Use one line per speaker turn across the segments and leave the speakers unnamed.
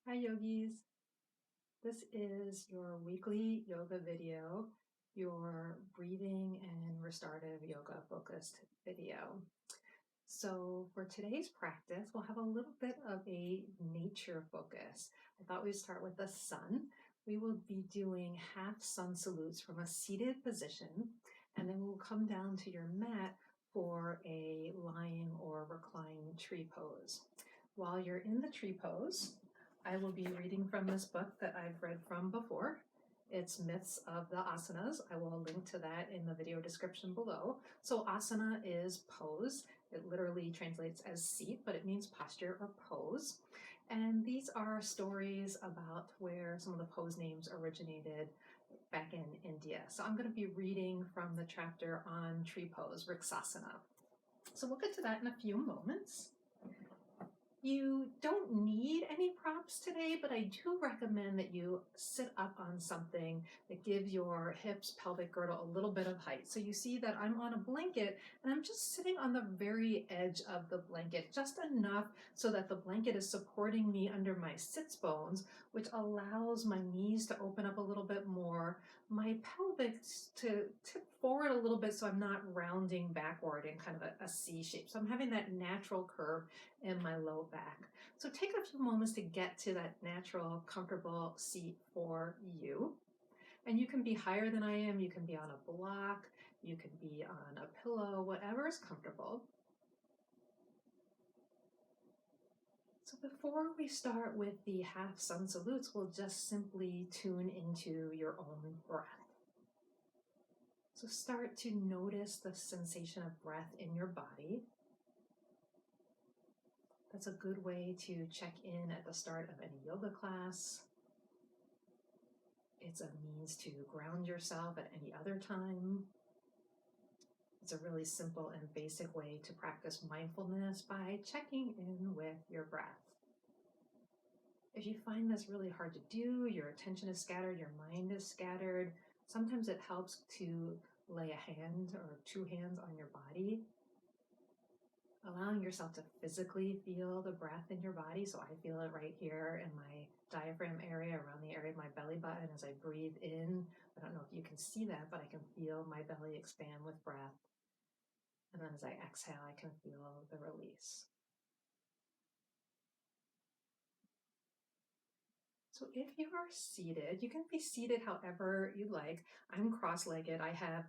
Hi yogis. This is your weekly yoga video, your breathing and restorative yoga focused video. So for today's practice, we'll have a little bit of a nature focus. I thought we'd start with the sun. We will be doing half sun salutes from a seated position, and then we'll come down to your mat for a lying or reclined tree pose. While you're in the tree pose, I will be reading from this book that I've read from before. It's Myths of the Asanas. I will link to that in the video description below. So asana is pose. It literally translates as seat, but it means posture or pose. And these are stories about where some of the pose names originated back in India. So I'm going to be reading from the chapter on tree pose, vrksasana. So we'll get to that in a few moments. You don't need any props today, but I do recommend that you sit up on something that gives your hips, pelvic girdle a little bit of height. So you see that I'm on a blanket and I'm just sitting on the very edge of the blanket, just enough so that the blanket is supporting me under my sits bones, which allows my knees to open up a little bit more, my pelvic to tip forward a little bit so I'm not rounding backward in kind of a C shape. So I'm having that natural curve in my low back. So take a few moments to get to that natural, comfortable seat for you. And you can be higher than I am, you can be on a block, you can be on a pillow, whatever is comfortable. So before we start with the half sun salutes, we'll just simply tune into your own breath. So start to notice the sensation of breath in your body. That's a good way to check in at the start of any yoga class. It's a means to ground yourself at any other time. It's a really simple and basic way to practice mindfulness by checking in with your breath. If you find this really hard to do, your attention is scattered, your mind is scattered, sometimes it helps to lay a hand or two hands on your body, allowing yourself to physically feel the breath in your body. So I feel it right here in my diaphragm area, around the area of my belly button as I breathe in. I don't know if you can see that, but I can feel my belly expand with breath. And then as I exhale, I can feel the release. So if you are seated, you can be seated however you like. I'm cross-legged. I have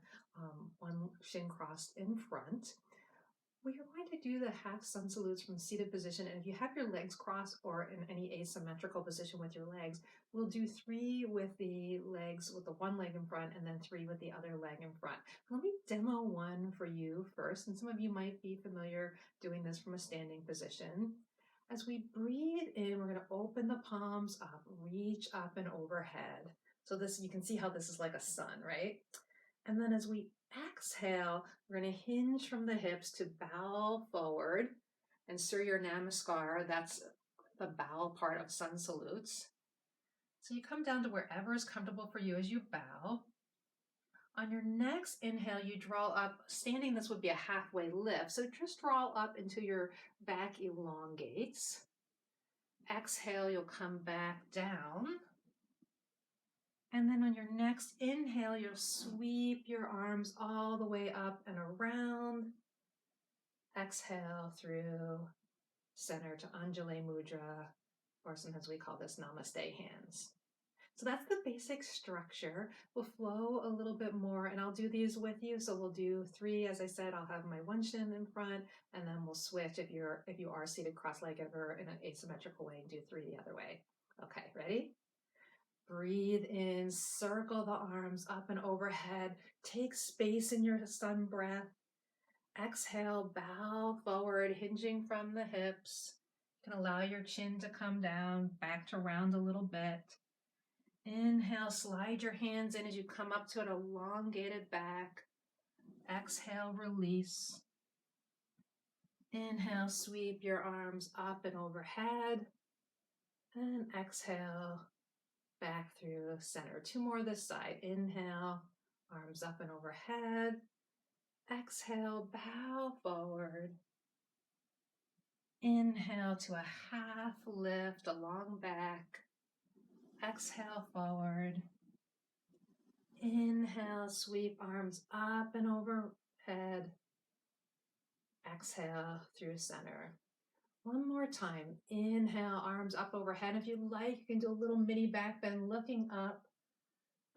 one shin crossed in front. We are going to do the half sun salutes from seated position. And if you have your legs crossed or in any asymmetrical position with your legs, we'll do 3 with the legs, with the one leg in front, and then 3 with the other leg in front. Let me demo one for you first. And some of you might be familiar doing this from a standing position. As we breathe in, we're going to open the palms up, reach up and overhead. So this, you can see how this is like a sun, right? And then as we exhale, we're going to hinge from the hips to bow forward and surya namaskar. That's the bow part of sun salutes. So you come down to wherever is comfortable for you as you bow. On your next inhale, you draw up. Standing, this would be a halfway lift. So just draw up until your back elongates. Exhale, you'll come back down. And then on your next inhale, you'll sweep your arms all the way up and around. Exhale through center to Anjali Mudra, or sometimes we call this Namaste hands. So that's the basic structure. We'll flow a little bit more, and I'll do these with you. So we'll do 3, as I said. I'll have my one shin in front, and then we'll switch if you are seated cross-legged or in an asymmetrical way, and do 3 the other way. Okay, ready? Breathe in, circle the arms up and overhead. Take space in your sun breath. Exhale, bow forward, hinging from the hips. You can allow your chin to come down, back to round a little bit. Inhale, slide your hands in as you come up to an elongated back. Exhale, release. Inhale, sweep your arms up and overhead. And exhale, back through center. 2 more this side. Inhale, arms up and overhead. Exhale, bow forward. Inhale to a half lift, a long back. Exhale forward. Inhale, sweep arms up and overhead. Exhale through center. One more time. Inhale, arms up overhead. If you like, you can do a little mini back bend looking up.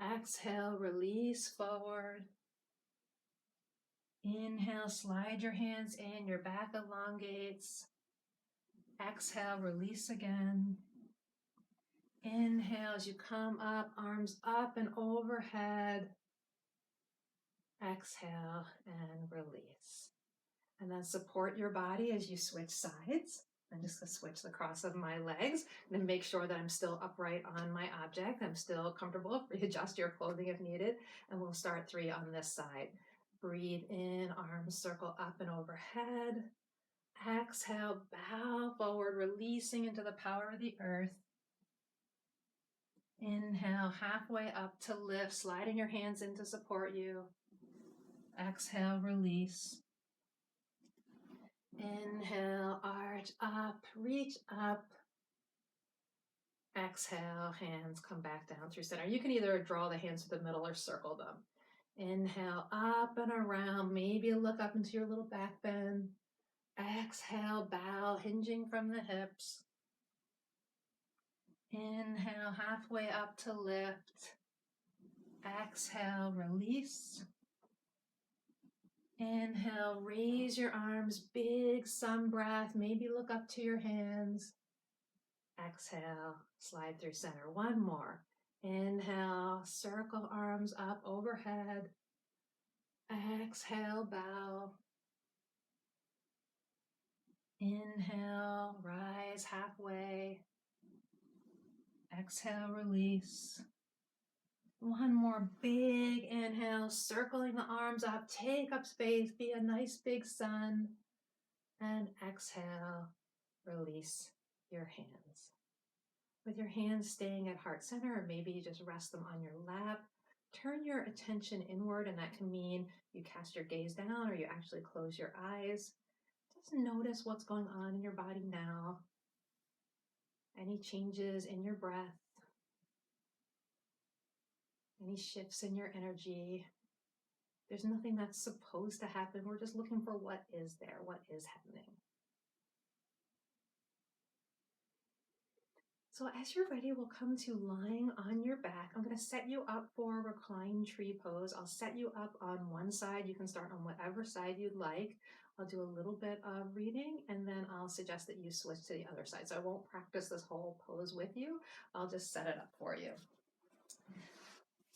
Exhale, release forward. Inhale, slide your hands in, your back elongates. Exhale, release again. Inhale as you come up, arms up and overhead. Exhale and release. And then support your body as you switch sides. I'm just going to switch the cross of my legs and then make sure that I'm still upright on my object. I'm still comfortable. Readjust your clothing if needed. And we'll start 3 on this side. Breathe in, arms circle up and overhead. Exhale, bow forward, releasing into the power of the earth. Inhale, halfway up to lift, sliding your hands in to support you. Exhale, release. Inhale, arch up, reach up. Exhale, hands come back down through center. You can either draw the hands to the middle or circle them. Inhale, up and around. Maybe look up into your little back bend. Exhale, bow, hinging from the hips. Inhale, halfway up to lift. Exhale, release. Inhale, raise your arms, big sun breath. Maybe look up to your hands. Exhale, slide through center. One more. Inhale, circle arms up overhead. Exhale, bow. Inhale, rise halfway. Exhale, release. One more big inhale, circling the arms up. Take up space, be a nice big sun. And exhale, release your hands. With your hands staying at heart center, or maybe you just rest them on your lap. Turn your attention inward, and that can mean you cast your gaze down or you actually close your eyes. Just notice what's going on in your body now. Any changes in your breath. Any shifts in your energy. There's nothing that's supposed to happen. We're just looking for what is there, what is happening. So as you're ready, we'll come to lying on your back. I'm going to set you up for reclined tree pose. I'll set you up on one side. You can start on whatever side you'd like. I'll do a little bit of reading, and then I'll suggest that you switch to the other side. So I won't practice this whole pose with you. I'll just set it up for you.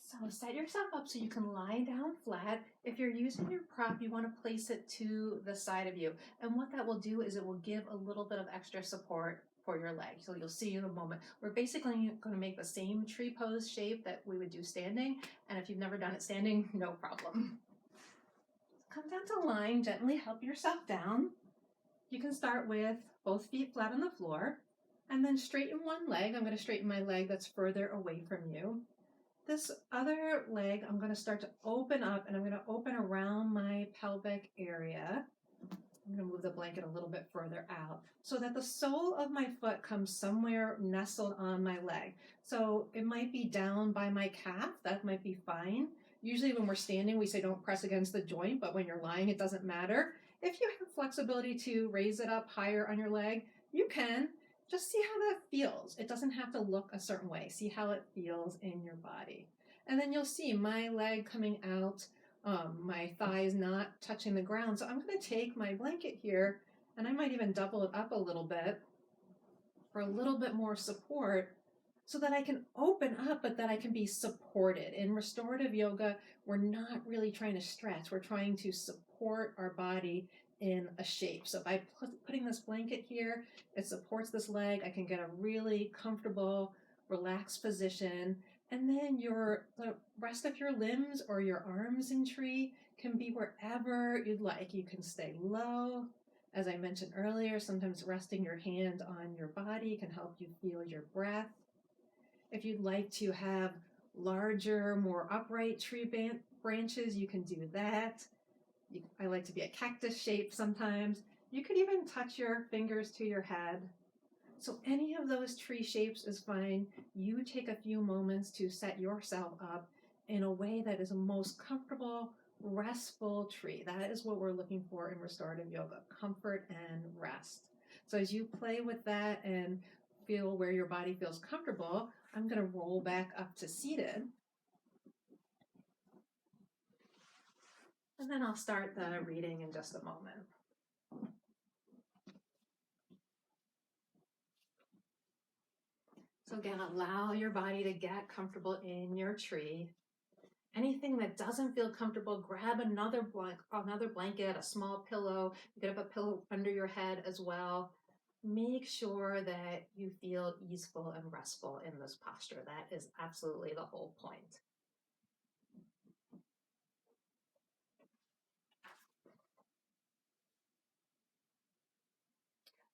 So set yourself up so you can lie down flat. If you're using your prop, you want to place it to the side of you. And what that will do is it will give a little bit of extra support for your leg. So you'll see in a moment. We're basically going to make the same tree pose shape that we would do standing. And if you've never done it standing, no problem. Come down to lying, gently help yourself down. You can start with both feet flat on the floor. And then straighten one leg. I'm going to straighten my leg that's further away from you. This other leg, I'm going to start to open up, and I'm going to open around my pelvic area. I'm going to move the blanket a little bit further out so that the sole of my foot comes somewhere nestled on my leg. So it might be down by my calf. That might be fine. Usually when we're standing, we say don't press against the joint, but when you're lying, it doesn't matter. If you have flexibility to raise it up higher on your leg, you can. Just see how that feels. It doesn't have to look a certain way. See how it feels in your body. And then you'll see my leg coming out, my thighs not touching the ground. So I'm going to take my blanket here, and I might even double it up a little bit for a little bit more support so that I can open up, but that I can be supported. In restorative yoga, we're not really trying to stretch. We're trying to support our body in a shape. So by putting this blanket here, it supports this leg. I can get a really comfortable, relaxed position. And then the rest of your limbs or your arms in tree can be wherever you'd like. You can stay low. As I mentioned earlier, sometimes resting your hand on your body can help you feel your breath. If you'd like to have larger, more upright tree branches, you can do that. I like to be a cactus shape sometimes. You could even touch your fingers to your head. So any of those tree shapes is fine. You take a few moments to set yourself up in a way that is a most comfortable, restful tree. That is what we're looking for in restorative yoga, comfort and rest. So as you play with that and feel where your body feels comfortable, I'm going to roll back up to seated. And then I'll start the reading in just a moment. So again, allow your body to get comfortable in your tree. Anything that doesn't feel comfortable, grab another blanket, a small pillow. You could have a pillow under your head as well. Make sure that you feel easeful and restful in this posture. That is absolutely the whole point.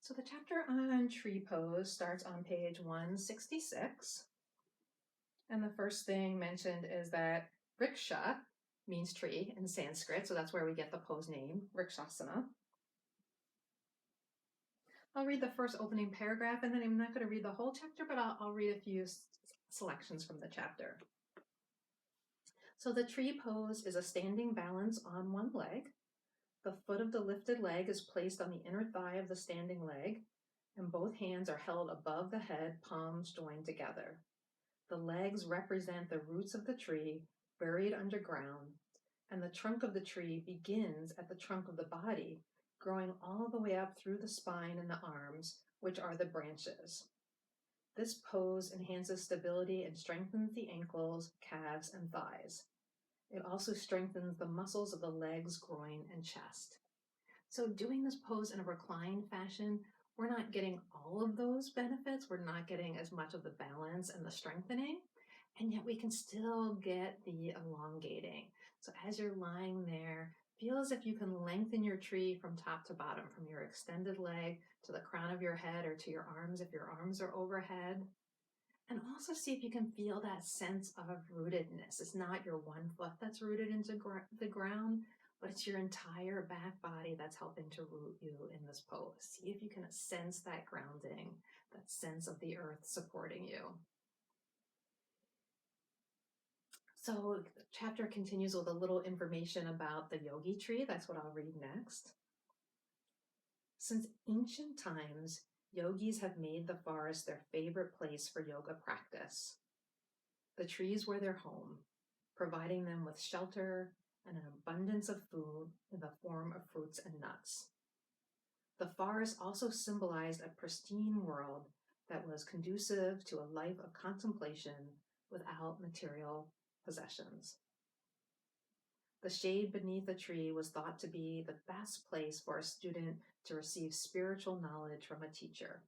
So the chapter on tree pose starts on page 166. And the first thing mentioned is that vriksha means tree in Sanskrit, so that's where we get the pose name, vrksasana. I'll read the first opening paragraph, and then I'm not going to read the whole chapter, but I'll read a few selections from the chapter. So the tree pose is a standing balance on one leg. The foot of the lifted leg is placed on the inner thigh of the standing leg, and both hands are held above the head, palms joined together. The legs represent the roots of the tree buried underground, and the trunk of the tree begins at the trunk of the body, growing all the way up through the spine and the arms, which are the branches. This pose enhances stability and strengthens the ankles, calves, and thighs. It also strengthens the muscles of the legs, groin, and chest. So doing this pose in a reclined fashion, we're not getting all of those benefits. We're not getting as much of the balance and the strengthening, and yet we can still get the elongating. So as you're lying there, feel as if you can lengthen your tree from top to bottom, from your extended leg to the crown of your head or to your arms if your arms are overhead. And also see if you can feel that sense of rootedness. It's not your one foot that's rooted into the ground, but it's your entire back body that's helping to root you in this pose. See if you can sense that grounding, that sense of the earth supporting you. So the chapter continues with a little information about the Yogi Tree. That's what I'll read next. Since ancient times, yogis have made the forest their favorite place for yoga practice. The trees were their home, providing them with shelter and an abundance of food in the form of fruits and nuts. The forest also symbolized a pristine world that was conducive to a life of contemplation without material possessions. The shade beneath a tree was thought to be the best place for a student to receive spiritual knowledge from a teacher.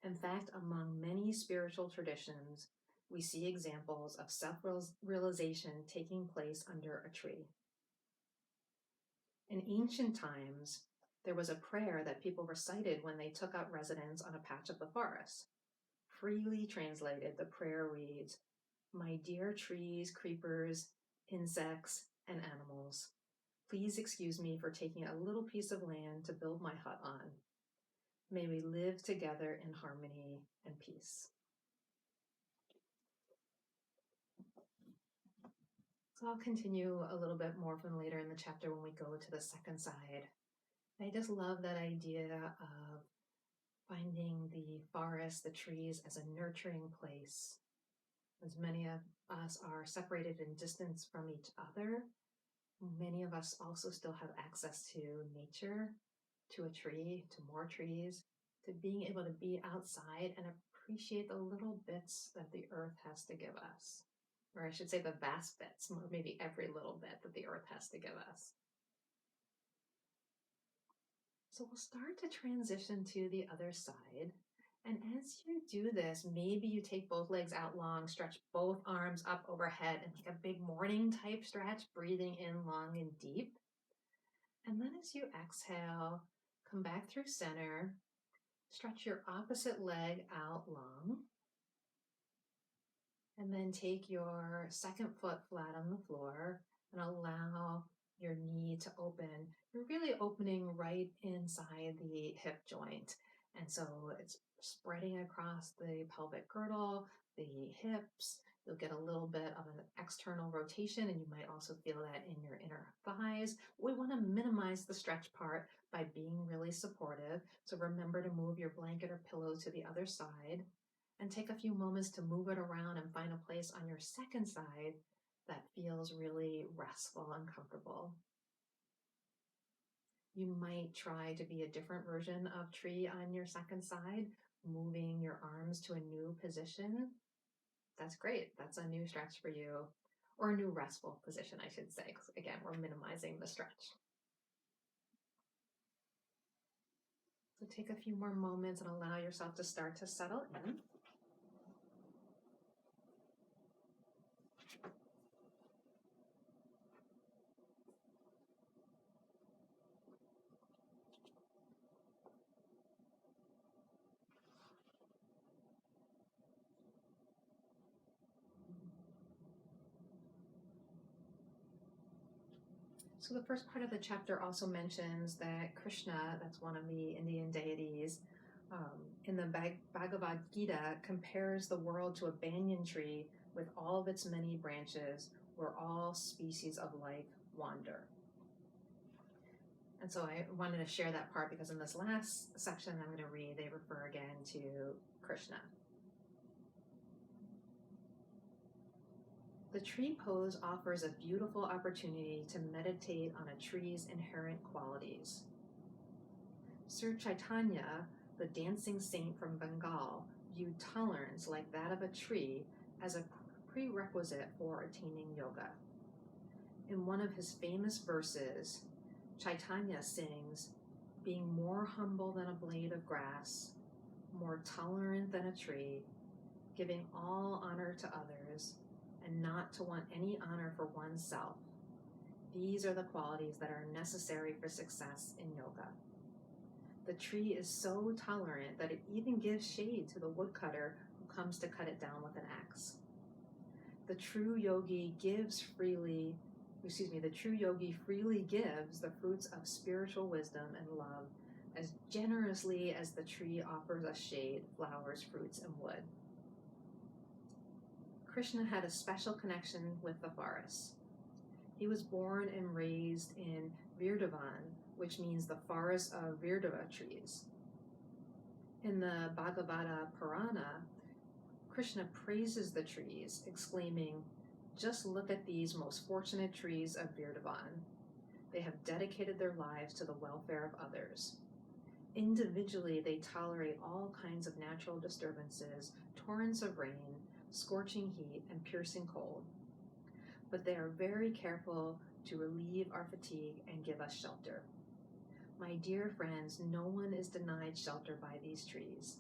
In fact, among many spiritual traditions, we see examples of self-realization taking place under a tree. In ancient times, there was a prayer that people recited when they took up residence on a patch of the forest. Freely translated, the prayer reads, "My dear trees, creepers, insects, and animals, please excuse me for taking a little piece of land to build my hut on. May we live together in harmony and peace." So I'll continue a little bit more from later in the chapter when we go to the second side. I just love that idea of finding the forest, the trees, as a nurturing place. As many of us are separated in distance from each other, many of us also still have access to nature, to a tree, to more trees, to being able to be outside and appreciate the little bits that the earth has to give us. Or I should say the vast bits, or maybe every little bit that the earth has to give us. So we'll start to transition to the other side. And as you do this, maybe you take both legs out long, stretch both arms up overhead, and take a big morning type stretch, breathing in long and deep. And then as you exhale, come back through center, stretch your opposite leg out long. And then take your second foot flat on the floor and allow your knee to open, you're really opening right inside the hip joint. And so it's spreading across the pelvic girdle, the hips. You'll get a little bit of an external rotation, and you might also feel that in your inner thighs. We want to minimize the stretch part by being really supportive. So remember to move your blanket or pillow to the other side, and take a few moments to move it around and find a place on your second side that feels really restful and comfortable. You might try to be a different version of tree on your second side, moving your arms to a new position. That's great. That's a new stretch for you, or a new restful position, I should say, because again, we're minimizing the stretch. So take a few more moments and allow yourself to start to settle in. So the first part of the chapter also mentions that Krishna, that's one of the Indian deities, in the Bhagavad Gita, compares the world to a banyan tree with all of its many branches where all species of life wander. And so I wanted to share that part because in this last section I'm going to read, they refer again to Krishna. The tree pose offers a beautiful opportunity to meditate on a tree's inherent qualities. Sir Chaitanya, the dancing saint from Bengal, viewed tolerance like that of a tree as a prerequisite for attaining yoga. In one of his famous verses, Chaitanya sings, "Being more humble than a blade of grass, more tolerant than a tree, giving all honor to others, and not to want any honor for oneself. These are the qualities that are necessary for success in yoga." The tree is so tolerant that it even gives shade to the woodcutter who comes to cut it down with an axe. The true yogi freely gives the fruits of spiritual wisdom and love as generously as the tree offers us shade, flowers, fruits, and wood. Krishna had a special connection with the forest. He was born and raised in Vrindavan, which means the forest of Vrindavan trees. In the Bhagavata Purana, Krishna praises the trees, exclaiming, "Just look at these most fortunate trees of Vrindavan. They have dedicated their lives to the welfare of others. Individually, they tolerate all kinds of natural disturbances, torrents of rain, scorching heat, and piercing cold. But they are very careful to relieve our fatigue and give us shelter. My dear friends, no one is denied shelter by these trees.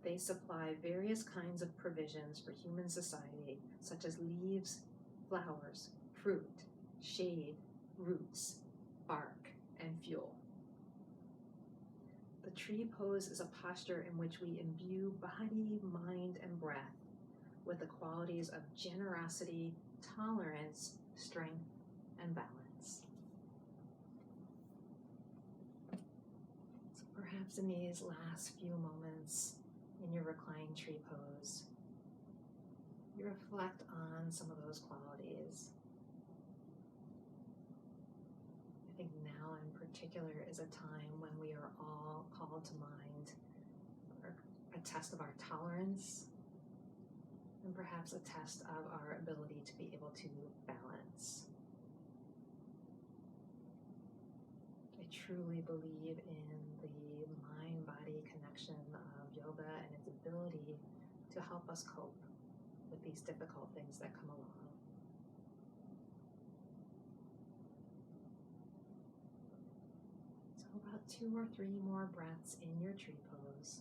They supply various kinds of provisions for human society, such as leaves, flowers, fruit, shade, roots, bark, and fuel." The tree pose is a posture in which we imbue body, mind, and breath with the qualities of generosity, tolerance, strength, and balance. So perhaps in these last few moments in your reclined tree pose, you reflect on some of those qualities. I think now in particular is a time when we are all called to mind a test of our tolerance, and perhaps a test of our ability to be able to balance. I truly believe in the mind-body connection of yoga and its ability to help us cope with these difficult things that come along. So about 2 or 3 more breaths in your tree pose.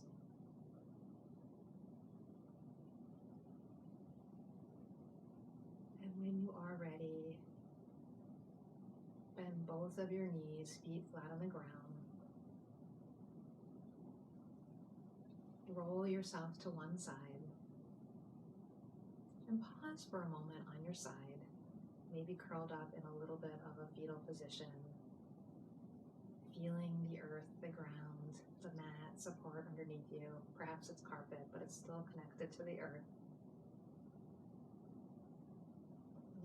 And when you are ready, bend both of your knees, feet flat on the ground. Roll yourself to one side and pause for a moment on your side, maybe curled up in a little bit of a fetal position, feeling the earth, the ground, the mat support underneath you. Perhaps it's carpet, but it's still connected to the earth.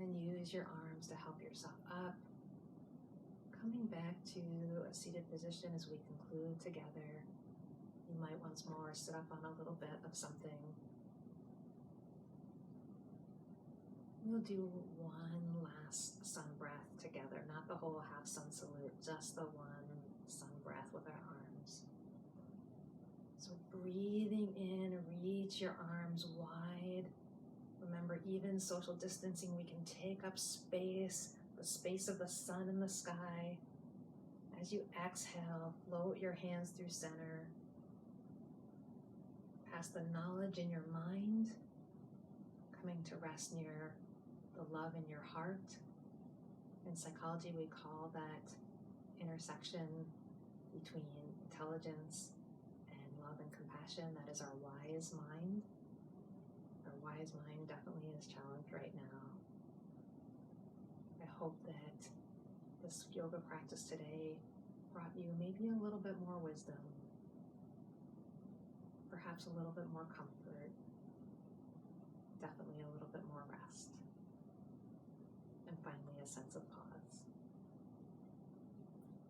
And then use your arms to help yourself up. Coming back to a seated position as we conclude together. You might once more sit up on a little bit of something. We'll do one last sun breath together, not the whole half sun salute, just the one sun breath with our arms. So breathing in, reach your arms wide. Remember, even social distancing, we can take up space, the space of the sun in the sky. As you exhale, float your hands through center. Pass the knowledge in your mind, coming to rest near the love in your heart. In psychology, we call that intersection between intelligence and love and compassion. That is our wise mind. Our wise mind definitely is challenged right now. I hope that this yoga practice today brought you maybe a little bit more wisdom, perhaps a little bit more comfort, definitely a little bit more rest, and finally a sense of pause.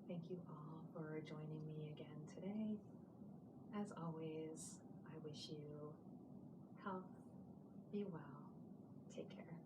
Thank you all for joining me again today. As always, I wish you health, be well, take care.